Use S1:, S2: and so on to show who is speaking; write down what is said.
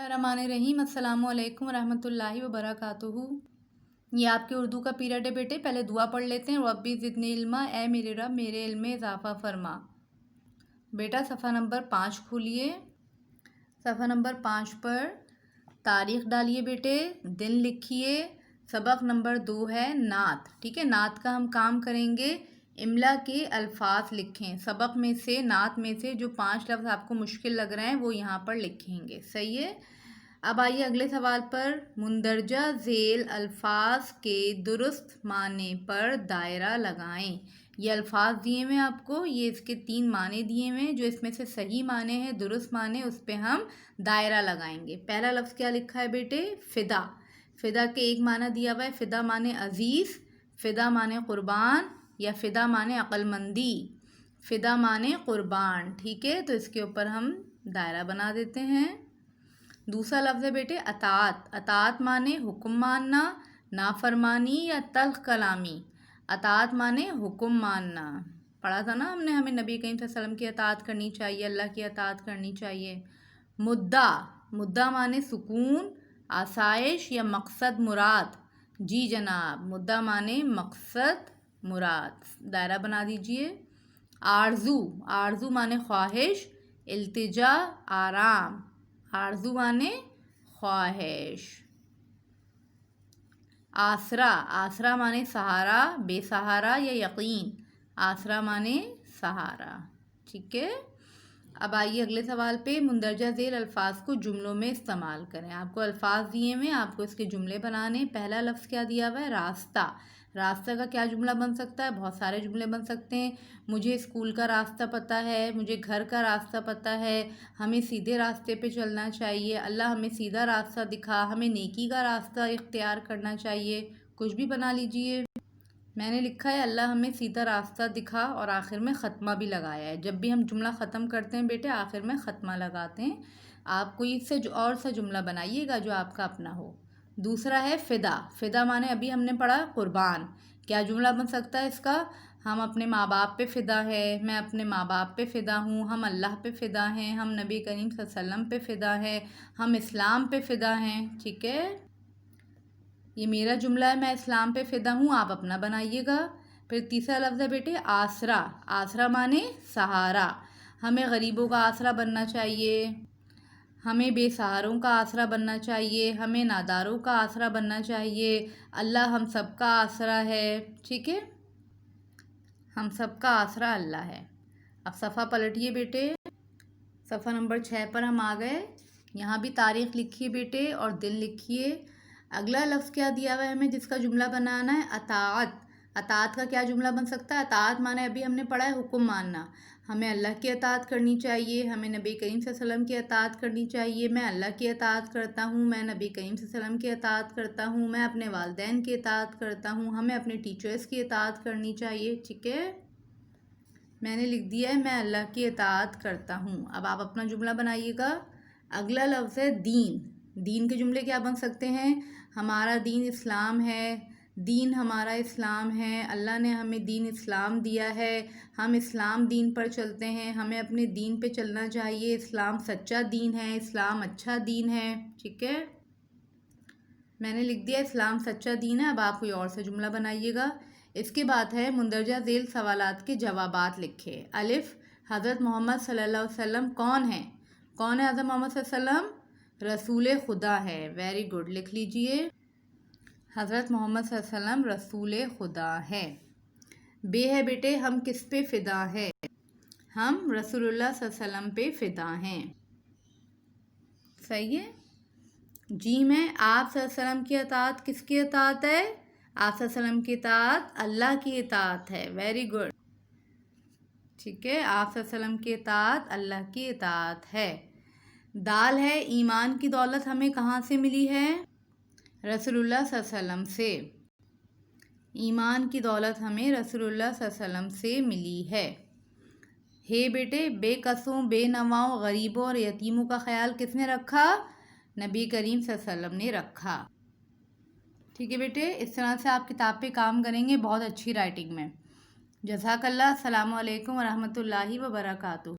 S1: रहीम अस्सलाम वालेकुम रहमतुल्लाहि व बरकातुहू। ये आपके उर्दू का पीरियड है बेटे। पहले दुआ पढ़ लेते हैं। रब्बी ज़िदनी इल्मा, ए मेरे रब मेरे इल्म में इजाफ़ा फरमा। बेटा सफ़ा नंबर 5 खोलिए। सफ़ा नंबर 5 पर तारीख़ डालिए बेटे, दिन लिखिए। सबक नंबर 2 है नात। ठीक है, नात का हम काम करेंगे। इमला के अल्फाज लिखें। सबक में से, नात में से जो 5 लफ्ज़ आपको मुश्किल लग रहे हैं वो यहाँ पर लिखेंगे। सही है। अब आइए अगले सवाल पर। मुंदरजा झेल अल्फाज के दुरुस्त माने पर दायरा लगाएं। ये अल्फाज दिए हुए हैं आपको, ये इसके 3 माने दिए हुए हैं। जो इसमें से सही माने हैं, दुरुस्त माने, उस पर हम दायरा लगाएंगे। पहला लफ्ज़ क्या लिखा है बेटे? फ़िदा। फ़िदा के एक माना दिया हुआ है। फ़िदा माने अज़ीज़, फ़िदा माने क़ुरबान, या फ़िदा माने अक्लमंदी, फ़िदा माने क़ुरबान। ठीक है, तो इसके ऊपर हम दायरा बना देते हैं। दूसरा लफ्ज़ है बेटे अतात। अतात माने हुक्म मानना, नाफरमानी या तल्ख कलामी। अतात माने हुक्म मानना। पढ़ा था ना हमने, हमें नबी करीम सल्लल्लाहु अलैहि वसल्लम की अतात करनी चाहिए, अल्लाह की अतात करनी चाहिए। मुद्दा। मुद्दा माने सुकून, आसाइश या मकसद मुराद। जी जनाब, मुद्दा माने मकसद मुराद। दायरा बना दीजिए। आरजू। आरजू माने ख्वाहिश, इल्तिजा, आराम। आरजू माने ख्वाहिश। आसरा। आसरा माने सहारा, बेसहारा या यकीन। आसरा माने सहारा। ठीक है। अब आइए अगले सवाल पे। मुंदरजा झेल अल्फाज को जुमलों में इस्तेमाल करें। आपको अल्फाज दिए हुए हैं, आपको इसके जुमले बनाने। पहला लफ्ज़ क्या दिया हुआ है? रास्ता। रास्ता का क्या जुमला बन सकता है? बहुत सारे जुमले बन सकते हैं। मुझे स्कूल का रास्ता पता है, मुझे घर का रास्ता पता है, हमें सीधे रास्ते पे चलना चाहिए, अल्लाह हमें सीधा रास्ता दिखा, हमें नेकी का रास्ता इख्तियार करना चाहिए। कुछ भी बना लीजिए। मैंने लिखा है अल्लाह हमें सीधा रास्ता दिखा, और आखिर में ख़त्मा भी लगाया है। जब भी हम जुमला ख़त्म करते हैं बेटे, आखिर में ख़त्मा लगाते हैं। आप कोई इससे और सा जुमला बनाइएगा जो आपका अपना हो। दूसरा है फ़िदा। फ़िदा माने अभी हमने पढ़ा कुर्बान। क्या जुमला बन सकता है इसका? हम अपने माँ बाप पे फ़िदा है, मैं अपने माँ बाप पे फ़िदा हूँ, हम अल्लाह पे फ़िदा हैं, हम नबी करीम सल्लल्लाहु अलैहि वसल्लम पे फ़िदा है, हम इस्लाम पे फ़िदा हैं। ठीक है, ये मेरा जुमला है, मैं इस्लाम पे फ़िदा हूँ, आप अपना बनाइएगा। फिर तीसरा लफ्ज़ है बेटे आसरा। आसरा माने सहारा। हमें गरीबों का आसरा बनना चाहिए, हमें बेसहारों का आसरा बनना चाहिए, हमें नादारों का आसरा बनना चाहिए। अल्लाह हम सब का आसरा है। ठीक है, हम सब का आसरा अल्लाह है। अब सफ़ा पलटिए बेटे। सफ़ा नंबर 6 पर हम आ गए। यहाँ भी तारीख़ लिखिए बेटे और दिन लिखिए। अगला लफ्ज़ क्या दिया हुआ है हमें जिसका जुमला बनाना है? अताअत। अताअत का क्या जुमला बन सकता है? अताअत माने अभी हमने पढ़ा है हुक्म मानना। हमें अल्लाह की अताअत करनी चाहिए, हमें नबी करीम सल्लल्लाहु अलैहि वसल्लम की अताअत करनी चाहिए। मैं अल्लाह की अताअत करता हूँ, मैं नबी करीम सल्लल्लाहु अलैहि वसल्लम की अताअत करता हूँ, मैं अपने वालिदैन की अताअत करता हूँ, हमें अपने टीचर्स की अताअत करनी चाहिए। ठीक है, मैंने लिख दिया है मैं अल्लाह की अताअत करता हूँ। अब आप अपना जुमला बनाइएगा। अगला लफ्ज़ है दीन। दीन के जुमले क्या बन सकते हैं? हमारा दीन इस्लाम है, दीन हमारा इस्लाम है, अल्लाह ने हमें दीन इस्लाम दिया है, हम इस्लाम दीन पर चलते हैं, हमें अपने दीन पे चलना चाहिए। इस्लाम सच्चा दीन है, इस्लाम अच्छा दीन है। ठीक है, मैंने लिख दिया इस्लाम सच्चा दीन है। अब आप कोई और सा जुमला बनाइएगा। इसके बाद है मुंदरजा झेल सवालात के जवाबात लिखे। अलिफ, हज़रत मोहम्मद सल्लल्लाहु अलैहि वसल्लम कौन है? कौन है हज़रत मोहम्मद सल्लल्लाहु अलैहि वसल्लम? रसूल खुदा है। वेरी गुड, लिख लीजिए हज़रत मोहम्मद सल्लल्लाहु अलैहि वसल्लम रसूल खुदा है। बे है बेटे हम किस पे फ़िदा है? हम रसूलुल्लाह सल्लल्लाहु अलैहि वसल्लम पे फ़िदा हैं। सही है। जी में आप सल्लल्लाहु अलैहि वसल्लम की अताअत किसकी अताअत है? आप सल्लल्लाहु अलैहि वसल्लम की अताअत अल्लाह की अताअत है। Very good. ठीक है, आप सल्लल्लाहु अलैहि वसल्लम की अताअत अल्लाह की अताअत है। दाल है ईमान की दौलत हमें कहाँ से मिली है? रसूलुल्लाह सल्लल्लाहु अलैहि वसल्लम से। ईमान की दौलत हमें रसूलुल्लाह सल्लल्लाहु अलैहि वसल्लम से मिली है। हे बेटे बेकसों, बेनवाओं, गरीबों और यतीमों का ख्याल किसने रखा? नबी करीम सल्लल्लाहु अलैहि वसल्लम ने रखा। ठीक है बेटे, इस तरह से आप किताब पे काम करेंगे बहुत अच्छी राइटिंग में। जज़ाकल्लाह। अस्सलामु अलैकुम व रहमतुल्लाहि व बरकातुहू।